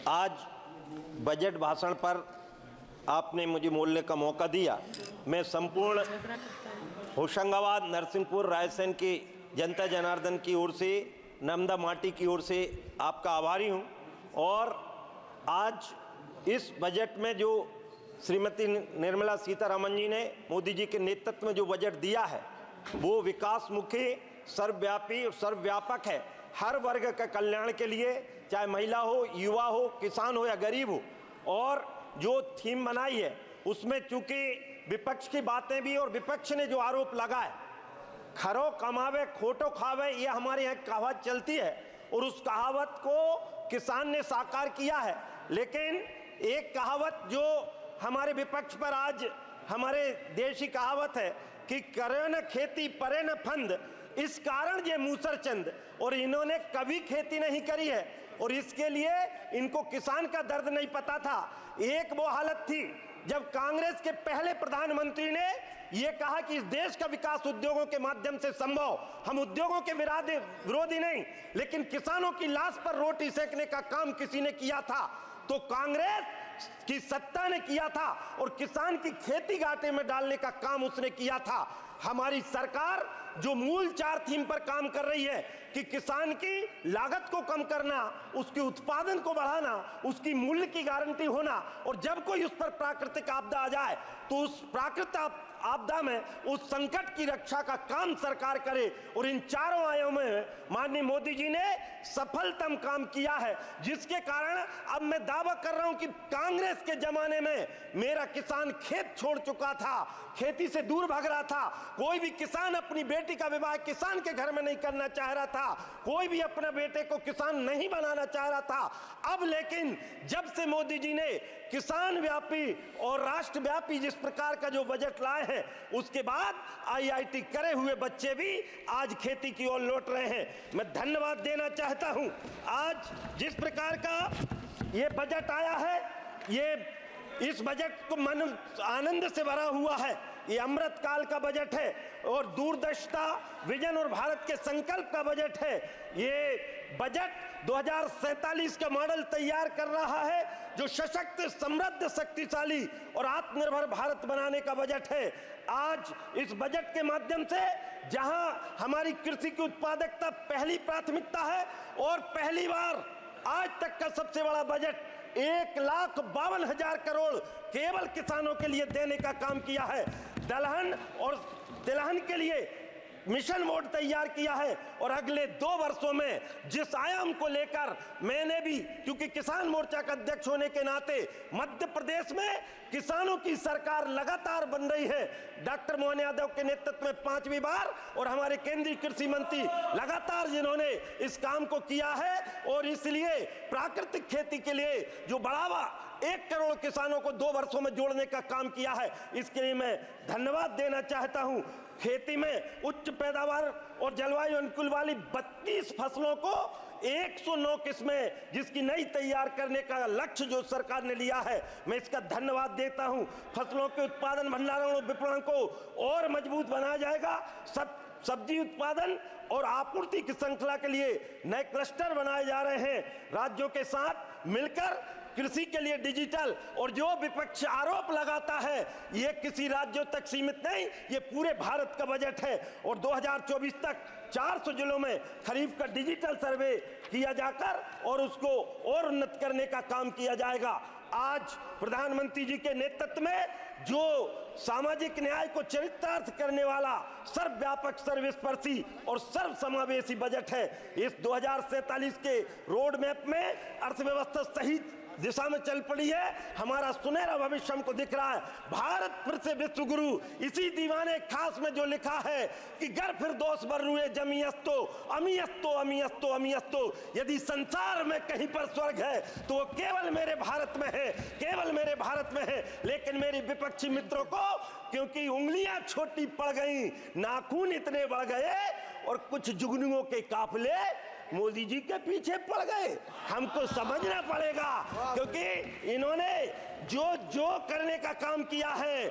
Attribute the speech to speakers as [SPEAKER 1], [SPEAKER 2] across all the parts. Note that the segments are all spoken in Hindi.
[SPEAKER 1] आज बजट भाषण पर आपने मुझे बोलने का मौका दिया। मैं संपूर्ण होशंगाबाद, नरसिंहपुर, रायसेन की जनता जनार्दन की ओर से, नर्मदा माटी की ओर से आपका आभारी हूं। और आज इस बजट में जो श्रीमती निर्मला सीतारमण जी ने मोदी जी के नेतृत्व में जो बजट दिया है वो विकासमुखी, सर्वव्यापी और सर्वव्यापक है। हर वर्ग का कल्याण के लिए, चाहे महिला हो, युवा हो, किसान हो या गरीब हो। और जो थीम बनाई है उसमें चूंकि विपक्ष की बातें भी, और विपक्ष ने जो आरोप लगाए, खरो कमावे खोटो खावे, ये हमारे यहाँ कहावत चलती है और उस कहावत को किसान ने साकार किया है। लेकिन एक कहावत जो हमारे विपक्ष पर आज हमारे देश की कहावत है कि करे न खेती परे न फंद, इस कारण ये मूसर चंद, और इन्होंने कभी खेती नहीं करी है और इसके लिए इनको किसान का दर्द नहीं पता था। एक वो हालत थी जब कांग्रेस के पहले प्रधानमंत्री ने ये कहा कि इस देश का विकास उद्योगों के माध्यम से संभव। हम उद्योगों के विरोधी नहीं, लेकिन किसानों की लाश पर रोटी सेकने का काम किसी ने किया था तो कांग्रेस की सत्ता ने किया था, और किसान की खेती घाटे में डालने का काम उसने किया था। हमारी सरकार जो मूल 4 थीम पर काम कर रही है कि किसान की लागत को कम करना, उसके उत्पादन को बढ़ाना, उसकी मूल्य की गारंटी होना, और जब कोई उस पर प्राकृतिक आपदा आ जाए तो उस प्राकृतिक आपदा में उस संकट की रक्षा का काम सरकार करे। और इन चारों आयामों में माननीय मोदी जी ने सफलतम काम किया है, जिसके कारण अब मैं दावा कर रहा हूं कि कांग्रेस के जमाने में मेरा किसान खेत छोड़ चुका था, खेती से दूर भाग रहा था। कोई भी किसान अपनी बेटी का विवाह किसान के घर में नहीं करना चाह रहा था, कोई भी अपने बेटे को किसान नहीं बनाना चाह रहा था। अब लेकिन जब से मोदी जी ने किसान व्यापी और राष्ट्रव्यापी जिस प्रकार का जो बजट लाए हैं, उसके बाद आईआईटी करे हुए बच्चे भी आज खेती की ओर लौट रहे हैं। मैं धन्यवाद देना चाहता हूं। आज जिस प्रकार का ये बजट आया है, ये इस बजट को मन आनंद से भरा हुआ है। ये अमृत काल का बजट है और दूरदर्शिता, विजन और भारत के संकल्प का बजट है। ये बजट 2047 का मॉडल तैयार कर रहा है जो सशक्त, समृद्ध, शक्तिशाली और आत्मनिर्भर भारत बनाने का बजट है। आज इस बजट के माध्यम से जहां हमारी कृषि की उत्पादकता पहली प्राथमिकता है, और पहली बार आज तक का सबसे बड़ा बजट 1,52,000 करोड़ केवल किसानों के लिए देने का काम किया है। दलहन और तिलहन के लिए मिशन मोड तैयार किया है, और अगले 2 वर्षों में जिस आयाम को लेकर मैंने भी, क्योंकि किसान मोर्चा का अध्यक्ष होने के नाते, मध्य प्रदेश में किसानों की सरकार लगातार बन रही है। डॉक्टर मोहन यादव के नेतृत्व में 5वीं बार, और हमारे केंद्रीय कृषि मंत्री लगातार जिन्होंने इस काम को किया है, और इसलिए प्राकृतिक खेती के लिए जो बढ़ावा 1 करोड़ किसानों को 2 वर्षों में जोड़ने का काम किया है, इसके लिए मैं धन्यवाद देना चाहता हूं। खेती में उच्च पैदावार और जलवायु अनुकूल वाली 32 फसलों को 109 किस्में जिसकी नई तैयार करने का लक्ष्य जो सरकार ने लिया है, मैं इसका धन्यवाद देता हूं। फसलों के उत्पादन, भंडारण और विपणन को और मजबूत बनाया जाएगा। सब्जी उत्पादन और आपूर्ति की श्रृंखला के लिए नए क्लस्टर बनाए जा रहे हैं। राज्यों के साथ मिलकर कृषि के लिए डिजिटल, और जो विपक्ष आरोप लगाता है ये किसी राज्यों तक सीमित नहीं, ये पूरे भारत का बजट है। और 2024 तक 400 जिलों में खरीफ का डिजिटल सर्वे किया जाकर और उसको और उन्नत करने का काम किया जाएगा। आज प्रधानमंत्री जी के नेतृत्व में जो सामाजिक न्याय को चरितार्थ करने वाला सर्वव्यापक, सर्वस्पर्शी और सर्वसमावेशी बजट है। इस 2047 के रोड मैप में अर्थव्यवस्था सही दिशा में चल पड़ी है। हमारा सुनहरा भविष्य हमको दिख रहा है। भारत फिर से विश्व गुरु, इसी दीवाने खास में जो लिखा है कि घर फिर दोस्त बर रुए जमीयस्तो अमीयस्तो अमीयस्तो अमीयस्तो, यदि संसार में कहीं पर स्वर्ग है तो वो केवल मेरे भारत में है, केवल मेरे भारत में है। लेकिन मेरे विपक्षी मित्रों को क्योंकि उंगलियां छोटी पड़ गई, नाखून इतने बढ़ गए, और कुछ जुगनुओं के काफिले मोदी जी के पीछे पड़ गए। हमको समझना पड़ेगा, क्योंकि इन्होंने जो करने का काम किया है,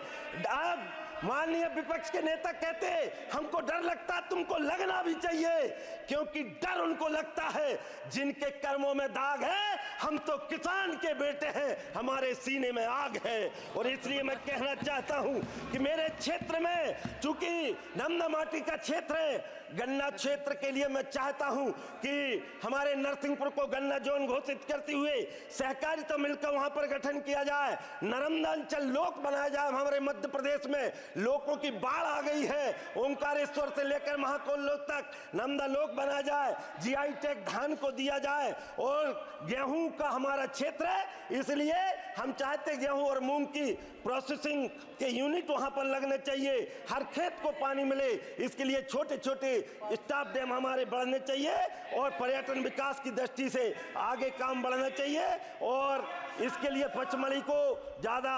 [SPEAKER 1] माननीय विपक्ष के नेता कहते हमको डर लगता, तुमको लगना भी चाहिए, क्योंकि डर उनको लगता है जिनके कर्मों में दाग है। हम तो किसान के बेटे हैं, हमारे सीने में आग है। और इसलिए मैं कहना चाहता हूं कि मेरे क्षेत्र में, चूंकि नमदा माटी का क्षेत्र है, गन्ना क्षेत्र के लिए मैं चाहता हूं कि हमारे नरसिंहपुर को गन्ना जोन घोषित करते हुए सहकारिता मिलकर वहां पर गठन किया जाए, नर्मदा अंचल लोक बनाया जाए। हमारे मध्य प्रदेश में लोगों की बाढ़ आ गई है, ओंकारेश्वर से लेकर महाकोल लोक तक नर्मदा लोक बनाया जाए, जीआई टैग धान को दिया जाए। और गेहूं का हमारा क्षेत्र है, इसलिए हम चाहते गेहूं और मूंग की प्रोसेसिंग के यूनिट वहां पर लगने चाहिए, हर खेत को पानी मिले। इसके लिए छोटे छोटे स्टॉप डैम हमारे बढ़ने चाहिए और पर्यटन विकास की दृष्टि से आगे काम बढ़ना चाहिए। और इसके लिए पचमढ़ी को ज्यादा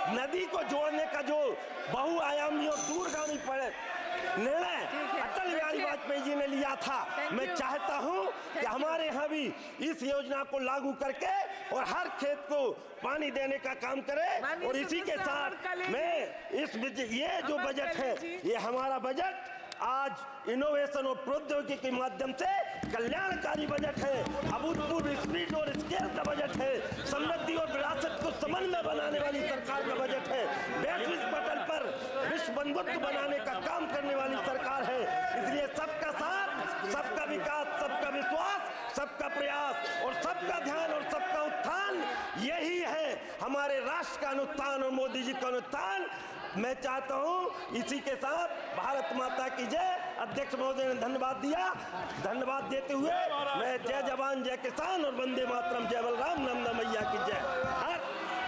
[SPEAKER 1] नदी को जोड़ने का जो बहुआयामी और दूरगामी निर्णय अटल बिहारी वाजपेयी जी ने लिया था, मैं चाहता हूं कि हमारे यहाँ भी इस योजना को लागू करके और हर खेत को पानी देने का काम करें। और इसी के साथ मैं ये जो बजट है, ये हमारा बजट आज इनोवेशन और प्रौद्योगिकी के माध्यम से कल्याणकारी बजट है, अभूतपूर्व स्पीड और स्केल का बजट है, समृद्धि और विरासत को समन्वय बनाने वाली सरकार का बजट है, वैश्विक पटल पर विश्व बंधुत्व बनाने का काम करने वाली सरकार है। इसलिए सबका साथ, सबका विकास, सबका विश्वास, सबका प्रयास और सबका ध्यान और सबका उत्थान, यही है हमारे राष्ट्र का अनुत्थान और मोदी जी का अनुत्थान। मैं चाहता हूं इसी के साथ भारत माता की जय। अध्यक्ष महोदय ने धन्यवाद दिया, धन्यवाद देते हुए मैं जय जवान जय किसान और वंदे मातरम, जय बलराम, नर्मदा मैया की जय।